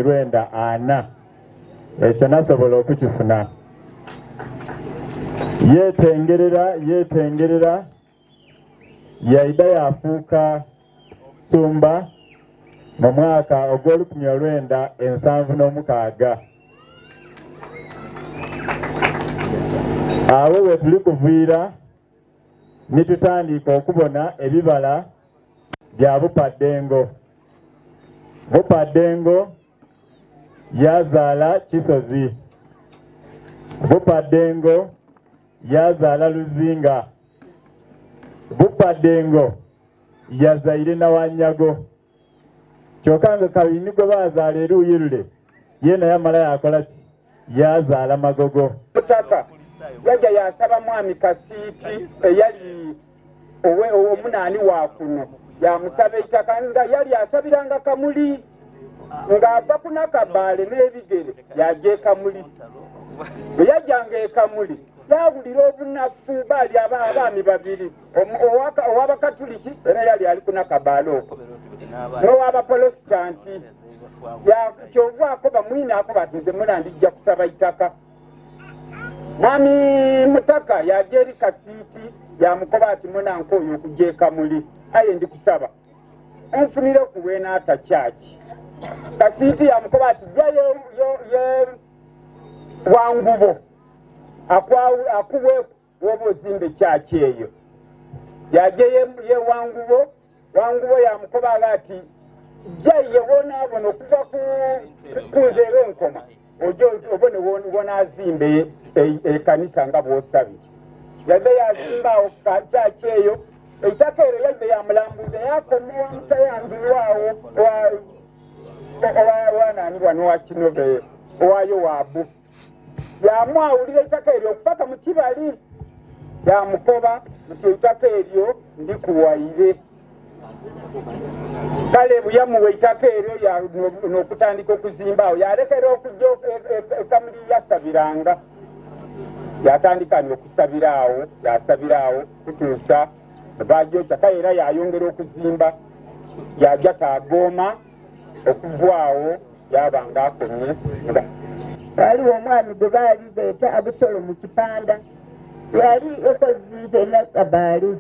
940 ekyo nasobola okukifuna. yeetengerera yaida yafuuka Sumba mu mwaka ogw'1976. awo we tuli kuviira nitutandika okubona ebibala bya Bupaddengo. Bupaddengo yazaala Kisozi. Bupaddengo yazaala Luzinga. Bupaddengo yazaire na Wanyago. Kyokka nga Kabini gwe bazaala eruuyi lule yeena yamala yakola ki? Yazaala Magogo. Mutaka yaja yasaba mwami Kasiiti eyali omunaani wa kuno yamusaba ettaka nga yali asabiranga Kamuli ng'ava ku Nakabaale n'ebigere yajja e Kamuli. Bwe yajjanga e Kamuli yawulira obunafu baali abaami babiri, ow'Abakatuliki era yali ali ku Nakabaale okwo n'ow'Abaprotesitanti. Kyovaako bamwinaako bati nze muna ndijja kusaba ettaka. Mwami Mutaka yajja eri Kasiiti yamukoba ati munanka oyo okujja e Kamuli, aye ndi kusaba onfunire ku Weenata Church. Kasiiti yamukoba ati jjayo ye Wangubo akuwe woba ozimbe church eyo. Yajja ye Wangubo yamukoba ati jjaye wonaabona okuva ku nzeero enkoma obone wonaazimbe ekanisa nga bw'osabye. Yadde yazimbawo church eyo. Eitaka eryo yadde yamulambuza yakomewa mutayambirwawo wanaani wano wa Kinove owayo waabu. Yamwawulira eitaka eryo okupaka mu Kibali. Yamukoba nti eitaka eryo ndikuwaire. Kale buyamuwa eitaka eryo n'okutandika okuzimbawo. Yalekera okujja e Kamuli yasabiranga. Yatandika n'okusabiraawo, yasabiraawo kutuusa bajjokya. Kale era yayongera okuzimba. Yajja Tagoma okuvaawo yabanga akomye. Waliwo omwami gwe baali beeta Abusolo mu Kipanda. Yali ekozziite e Nakabaale.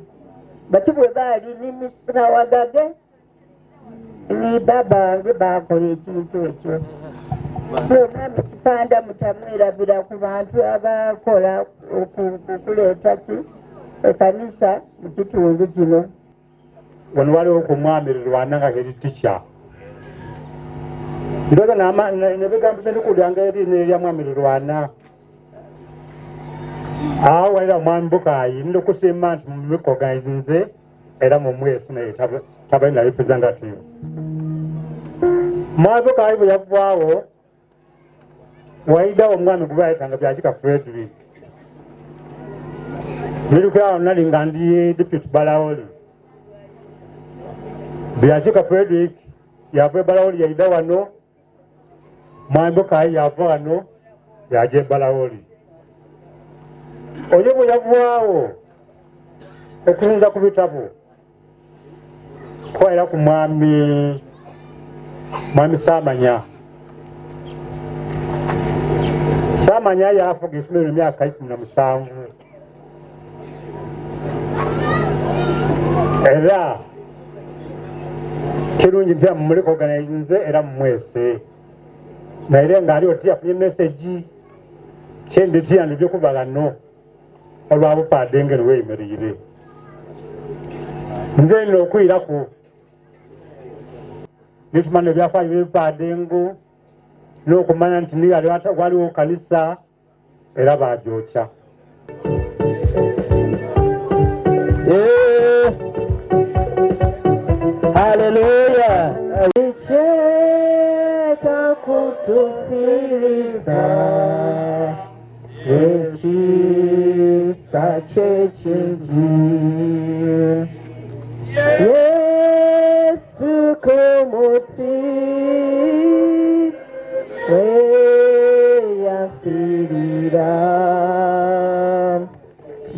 Bati bwe baali ni Misira Wagage ni babange bakola ekintu ekyo. So omwami Kipanda mutamwerabira ku bantu abakola okuleeta ki ekanisa mu kitundu kino. Wano waliwo ku mwami Lirwana nga eri tica. Ndoza nebigambo byendikulyanga erinnya erya mwami Lirwana. Awo era mwami Bukayi ndikusiima nti mumikoganizinze era mumwesi naye tabalina representative. Mwami Bukayi bwe yavaawo waidawo omwami gwe bayitanga Byakika Frederick. Nirukirawo nali nga ndi deputy Balawoli. Byakika Frederick yava e Balawoli yaida wano. Mwami Bukayi yava wano yaja e Balawoli. Oyo bwe yavaawo okusinza ku bitabo kwera ku mwami Saamanya. Saamanya yafuga essomero emyaka 17. Era kirungi nti mumuleka organizinze era mumwese. Naye ng'aliwo tiyafunye message kyendi tiyandi byokubagano olwa Bupaddengo lweyimiriire. Nze nina okwiraku nitumanya ebyafaayo by'Obupaddengo n'okumanya nti waliwo kanisa era bagyokya. Haleluya. Ekyekyakutufiriza ekisa kyekingi Yesu kumuti weyafirira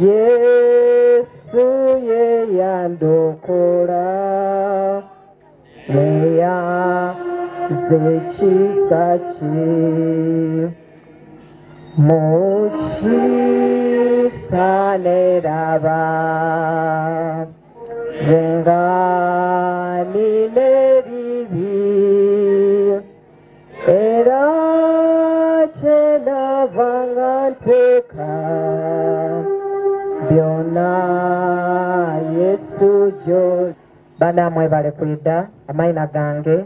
Yesu yeyandokola zechisachi muchisaneraba vengani nebibi era chenavanganteka byona Yesu jo banamwe bale kwida amaina gange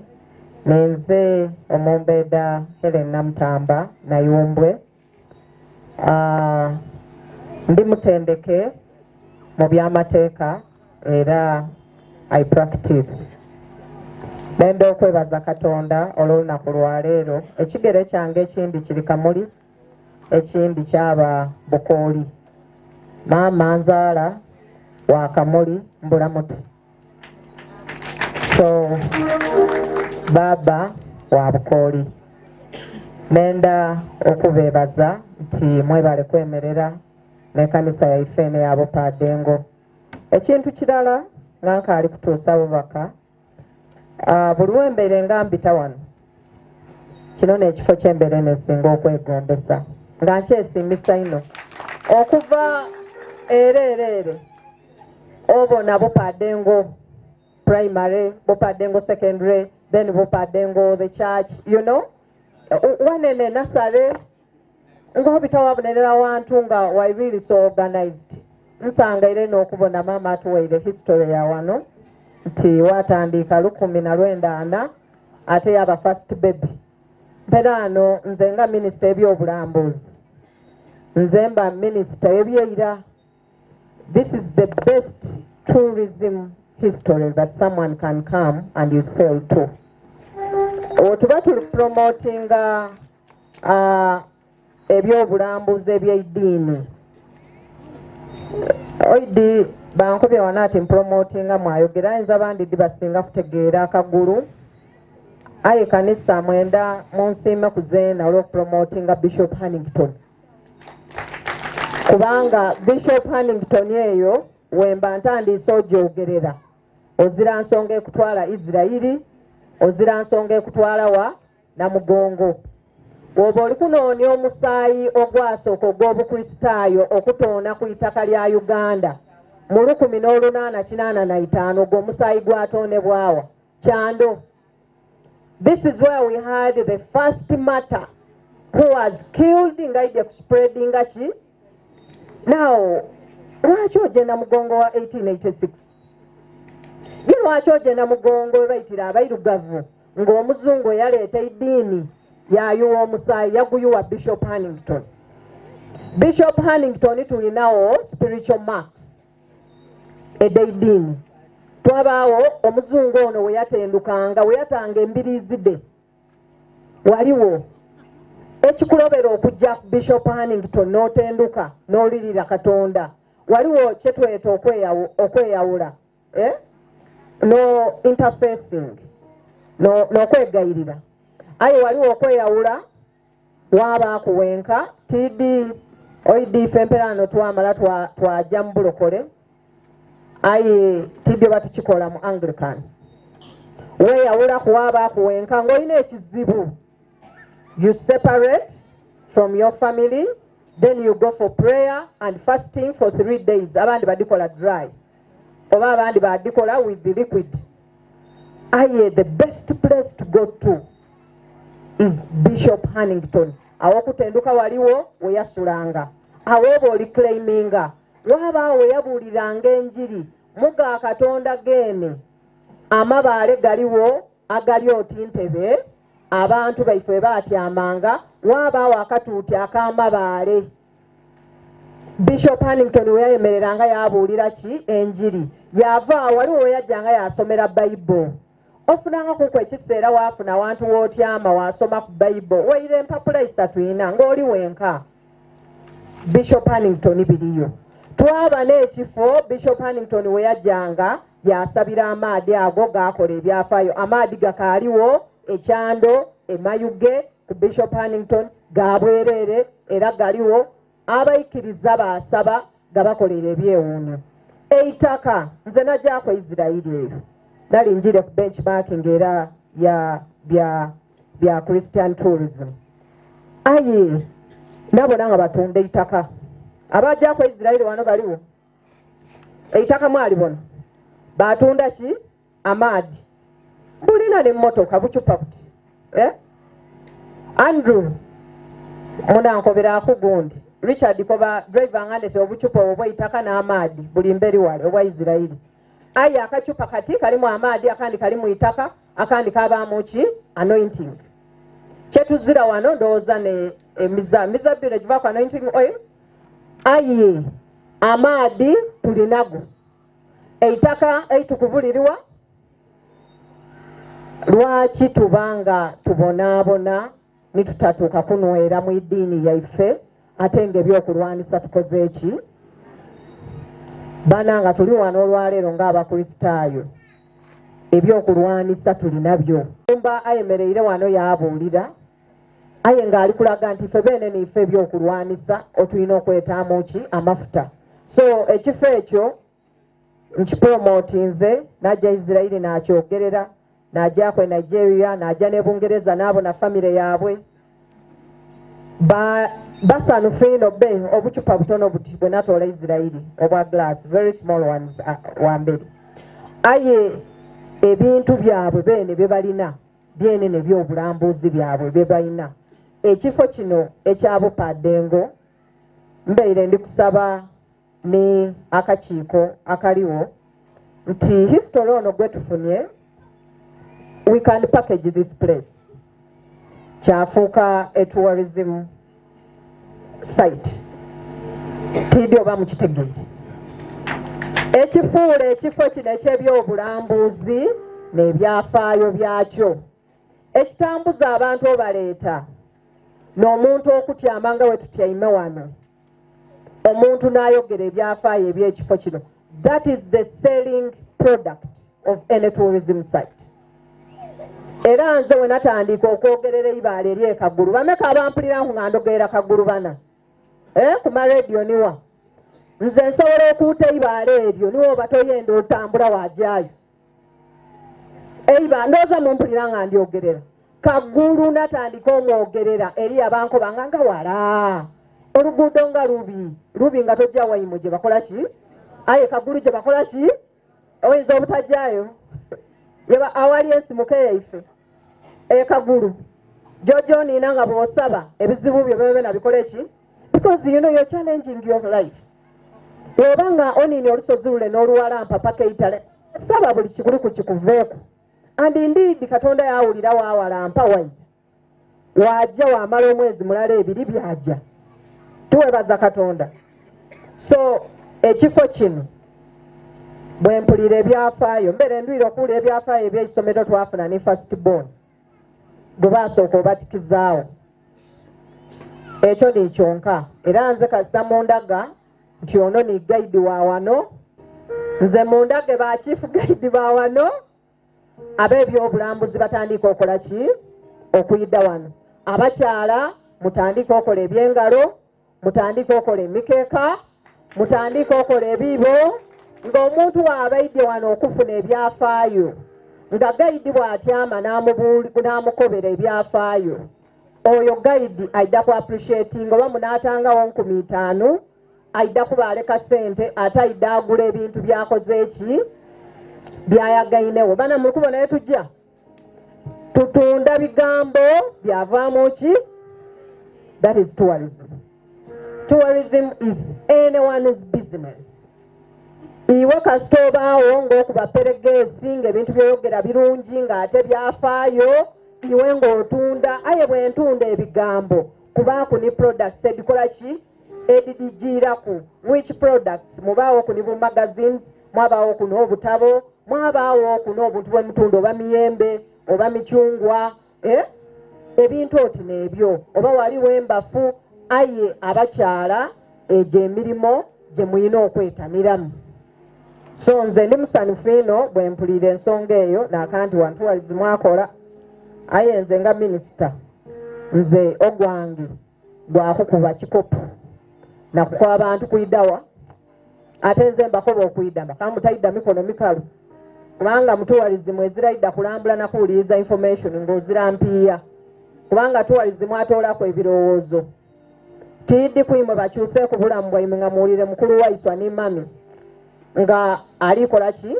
nenze omumbeda Helen Namtamba Nayumbwe ndi mutendeke mu byamateeka era I practice nendo okwebaza Katonda olw'olunaku lwaleero ekigere kyange ekindi kiri Kamuli ekindi kyaba Bukooli maama nzaala wa Kamuli Mbulamuti so baba wa Bukooli nenda okubebaza nti mwebale kwemerera n'ekkanisa yaife n'eyabo Padengo ekintu kirala nga nkaali kutuusa bubaka buli wembeere nga mbita wano kino n'ekifo ky'embeere nesinga okwegombesa nga nkyesiimisa ino okuva ereereere obona Bupadengo primary, Bupadengo secondary, then Bupadengo the church, you know. Wanene nasare ngo bitawa bunenera wantu nga why really so organized. Nsanga ile n'okubona mama atuwaire history ya wano nti watandika 19 ate yaba first baby. Perano nze nga minister ebyobulambuzi. Nze mba minister ebyeira. This is the best tourism history that someone can come and you sell to. Otuba tuli promoting ebyobulambuzi eby'eddiini. Oidi bankobye wanati promoting mwayogera ayinza abandi basinga kutegeera akagulu. Aye kanisa mwenda munsiima kuzeena olw'okupromotinga Bishop Hannington. Kubanga Bishop Hannington eyo wemba ntandiise ogyogerera ozira nsonga ekutwala Isirairi ozira nsonga ekutwala wa Namugongo oba oli kunoonya omusaayi ogwasooka ogw'obukristaayo okutoona ku itaka lya Uganda mu 1885 ogw'omusaayi gwatoonebwawa Kyando. This is where we had the first martyr who was killed ngaide spreading achi. Now lwaki oje Namugongo wa 1886 lwaki oje Namugongo bayitira abairugavu ng'omuzungu yaleeta eddiini yayuwa omusaayi yaguyuwa Bishop Hannington. Bishop Hannington tulinawo spiritual marks eddiini. Twabaawo omuzungu ono we yatendukanga we yatanga embiriizide waliwo ekikulobera okujja ku Bishop Hannington n'otenduka n'olirira Katonda waliwo kyetweta okweyawula no intercessing n'okwegayirira aye waliwo okweyawula wabaakuwenka tidi oidi femperano twamala twajja mu bulokole aye tidi batukikola mu Anglican weyawula kuwabaakuwenka ng'olina ekizibu. You separate from your family, then you go for prayer and fasting for 3 days. Abandi badikola dry. Oba abandi badikola with the liquid. Aye, the best place to go to is Bishop Hannington. Awokutenduka waliwo weyasulanga. Awobo oli claiminga. Waba weyabuliranga enjiri. Muga Katonda gene. Amabaale galiwo agali otintebe. Abantu baife batyamanga wabaawo akatuuti ak'amabaale. Bishop Hannington we yayemereranga yabuulira ki enjiri yava waliwo weyajjanga yasomera Bible ofunanga kuko ekiseera waafuna wantu wootyama wasoma ku Bible weire empapula 3 ina ng'oli wenka. Bishop Hannington biriyo twaba n'ekifo Bishop Hannington we yajjanga yasabira amaadi ago gaakola ebyafaayo amaadi gakaaliwo Ekyando Emayuge ku Bishop Hannington gabwerere era galiwo abayikiriza basaba gabakolera ebyewuunyo. Eitaka nze najja ku Isirairi eyo nali njire ku benchmarking era bya Christian tourism. Aye nabo nanga batunda itaka abajja ko Israeli wano baliwo eitaka mwali bona batunda ki amadi bulina ne motoka bucupa buti Andrew muna nkobera akugundi Richard koba driver ngande obucupa obwo itaka na amadi buli mberi wale obwa Israeli aye akacupa kati kalimu amadi akandi kalimu itaka akandi kabamu ki anointing chetuzira wano ndoza ne mizabire jiva kwa anointing oil aye amadi tulinago eitaka eitukuvuliriwa lwaki tubanga tubonabona nitutatuuka kunwera mu iddiini yaife ate ng'ebyokulwanisa tukoze eki bananga tuli wano olwaleero ng'abakristaayo ebyokulwanisa tulinabyo mba ayemereire wano yabuulira aye ng'ali kulaga nti ffe beene niife ebyokulwanisa otulina okwetaamu ki amafuta so ekifo ekyo nkipromotinze najja Israeli n'akyogerera najja Nigeria najja ne Bungereza n'abo na famire yaabwe basanufu ino be obucupa butono buti bwe natoola Israeli obwa glass very small ones wambere aye ebintu byabwe beene bye balina byenene by'obulambuzi byabwe bye balina ekifo kino ekyabupaddengo mbeire ndi kusaba ne akakiiko akaliwo nti history ono gwe tufunye we can package this place kyafuuka a tourism site tidde oba mukitegeere ekifuula ekifo kino eky'ebyobulambuzi n'ebyafaayo byakyo ekitambuza abantu obaleeta n'omuntu okutyama nga we tutyaime wano omuntu n'ayogera ebyafaayo eby'ekifo kino that is the selling product of any tourism site era nze we natandika okwogerera eibaala eri ekagulu bameka abampulira nga ndogerera kagulu bana ku maradio niwa nze nsobola okuuta eibaala eryo niwo oba toyenda otambula wajjayo eibaala ndooza mumpulira nga ndyogerera kagulu natandika omwogerera eri abankoba nga wala oluguudo nga lubi nga tojja wayimu gye bakola ki aye kagulu gye bakola ki oyinza obutajjayo yeba awali ensimuka yaife ekagulu jojo nina nga bw'osaba ebizibu byo bebe nabikola eki because you know you're challenging your life oba nga onini olusozi lule n'oluwalampa paka eitale saba buli kikuli ku kikuveeko and indeed katonda yawulira wawalampa wajja wamala omwezi mulala ebiri byajja tuwebaza katonda so ekifo kino bwe mpulira ebyafaayo mbere ndwira okuwulira ebyafaayo eby'ekisomero twafuna ne first born gwe baasooka obatikizaawo ekyo nikyonka era nze kasita mundaga nti ono ni gaidi wa wano nze mundage ba chief gaidi ba wano ab'ebyobulambuzi batandika okola ki okuyidda wano abakyala mutandika okola ebyengalo mutandika okola emikeeka mutandika okola ebiibo ng'omuntu waabaidde wano okufuna ebyafaayo nga gaidi bw'atyama n'amukobera ebyafaayo oyo gaidi aidda ku appreciating oba munaatangawo 5,000 aidda kubaaleka ssente ate aidda agula ebintu byakoze eki byayagainewo bana mulikubo naye tujja tutunda bigambo byavaamu ki that is tourism. Tourism is anyone's business. Iwe kasita obaawo ng'okuba peregeesi ng'ebintu by'oyogera birungi ng'ate byafaayo iwe ng'otunda aye bwe ntunda ebigambo kubaaku ni products edikola ki edidigiiraku which products mubaawo ku ni bu magazines mwabaawo ku n'obutabo mwabaawo ku n'obuntu bw'emitunda oba miyembe oba micungwa ebintu oti n'ebyo oba waliwo embafu aye abakyala egyo emirimo gye muyina okwetaniramu. So nze ndi musanyufu ino bwe mpulira ensonga eyo n'akanti wantuwalizi mwakola aye nze nga minisita nze ogwange gwakukuba kikopo nakukola abantu kuiddawa ate nze mbakoba okuyidda mbakamutayidda mikono mikalu kubanga mu tourism ezirayidda kulambula na kuwuliriza information ng'ozirampiya kubanga tourism atoolako ebirowoozo tiddi kwimwe bakyuse ku bulamu bwaimwe nga muwulire mukulu waiswa ne mami nga alikola ki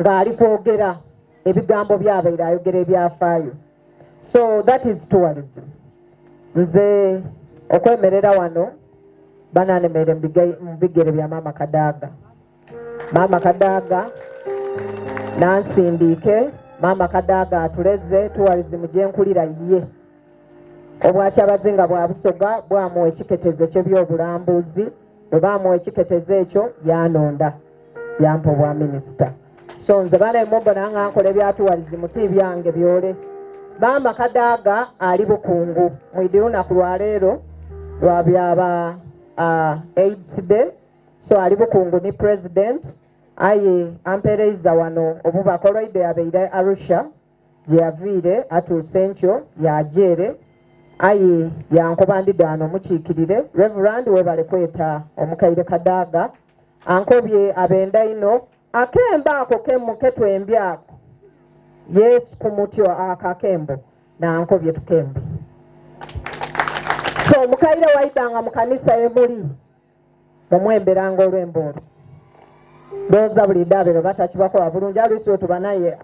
nga ali kwogera ebigambo byabaire ayogera ebyafaayo. So that is tourism. Nze okwemerera wano bananemere mu bigere bya Maama Kadaga. Maama Kadaga nansindiike, Maama Kadaga atuleze tourism gyenkulira ye. Obwakyabazinga bwa Busoga bwamuwa ekiketezo ky'ebyobulambuzi, bwe bamuwa ekiketezo ekyo yanonda yampa obwa minisita. So nze banemumbona nga nkola ebya tourism ti byange byole. Maama Kadaga ali bukungu mwidi lunaku lwaleero lwa byaba AIDS Day. So ali bukungu ni president aye ampereiza wano obubaka olwaide yabeire Arusha gye yaviire atuuse nkyo yajere aye yankobandidde wano mukiikirire Reverend webale kweta omukaire Kadaga ankobye abenda ino akemba ako kemuke twembi ako yes kumutyo akakembo nankobye tukembe. So mukaire waidanga mu kanisa emuli bamwemberanga olw'embolo ndowooza buli ddabiro batakibakola bulungi aluusi tuba naye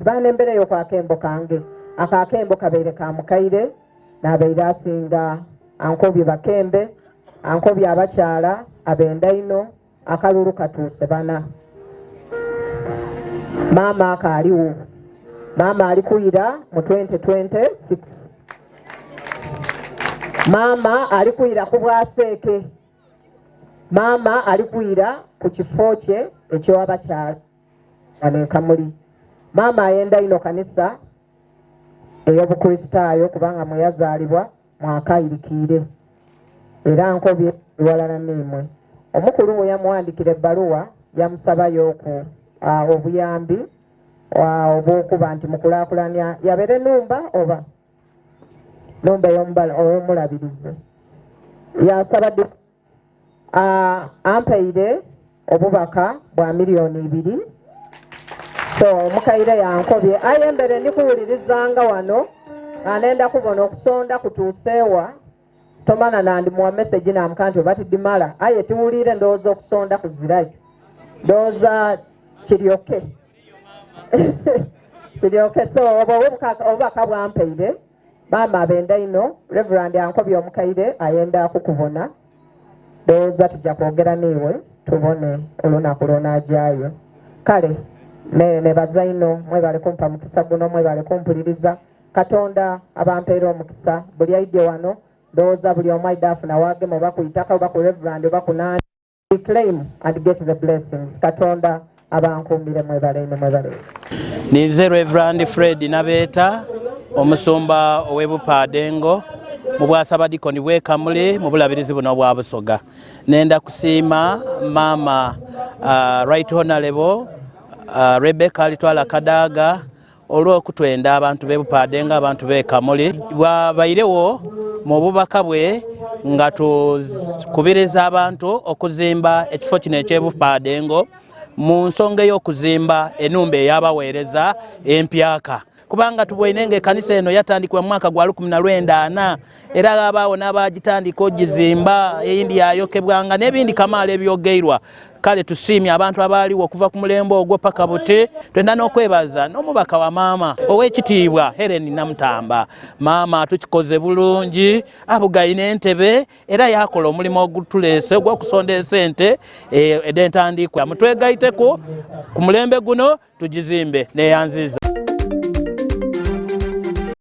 banembereyo ku akembo kange akakembo kabeire ka mukaire n'abeire asinga ankobye bakembe ankobye abakyala abenda ino akalulu katuuse bana. Maama akaaliwo, maama ali kuyira mu 2026. Maama ali kuyira ku Bwaseeke, maama ali kuyira ku kifo kye ekyowabakyala wano e Kamuli. Maama ayenda ino kanisa ey'obukristaayo kubanga mwe yazaalibwa mwakayirikiire era nkobye ewalala n'emwe. Omukulu bwe yamuwandikira ebbaluwa yamusabayo ku obuyambi obw'okuba nti mukulaakulanya yabeere nnumba oba nnumba ey'omulabirizi yasaba ampeire obubaka bwa $2,000,000. So omukaire yankobye ayembere ndikuwulirizanga wano anenda kubona okusonda kutuuseewa tomana nandimuwa message namuka nti oba tiddimala aye tiwulire ndowooza okusonda kuzirayo ndowooza kiryoke kiryoke. So obubaka bwampeire maama abenda ino Reverend ankobye omukaire ayenda kukubona ndowooza tujja kwogera niiwe tubone olunaku lwonaajayo. Kale nebaza ino mwebale kumpa mukisa guno mwebale kumpuliriza Katonda abampeera omukisa buli aidye wano ndowooza buli omu aidde afuna waagema oba ku itaka oba ku Reverend oba ku nani claim and get the blessings. Katonda abankuumire mwebale ino mwebale. Nize Reverend Fred Nabeeta omusumba ow'Ebupadengo mu bwasabadikoni bw'e Kamuli mu bulabirizi buno bwa Busoga. Nenda kusiima Maama Right Honorable Rebecca Alitwala Kadaga olw'okutwenda abantu b'Ebupadengo abantu b'e Kamuli bwabairewo mu bubaka bwe nga tukubiriza abantu okuzimba ekifo kino eky'Ebupadengo mu nsonga y'okuzimba ennumba ey'abaweereza empyaka kubanga tubwine ng'ekkanisa eno yatandikibwa mu mwaka gwa 1994 era abaawo n'abagitandika ogizimba eyindi yayokebwanga n'ebindi kamaala ebyogeirwa. Kale tusiimye abantu abaaliwo okuva ku mulembe ogwo paka buti. Twenda n'okwebaza n'omubaka wa maama ow'ekitiibwa Helen Namutamba. Maama tukikoze bulungi abugayina entebe era yakola omulimu ogutuleese ogw'okusonda esente edentandikwa mutwegayiteko ku mulembe guno tugizimbe neyanziza.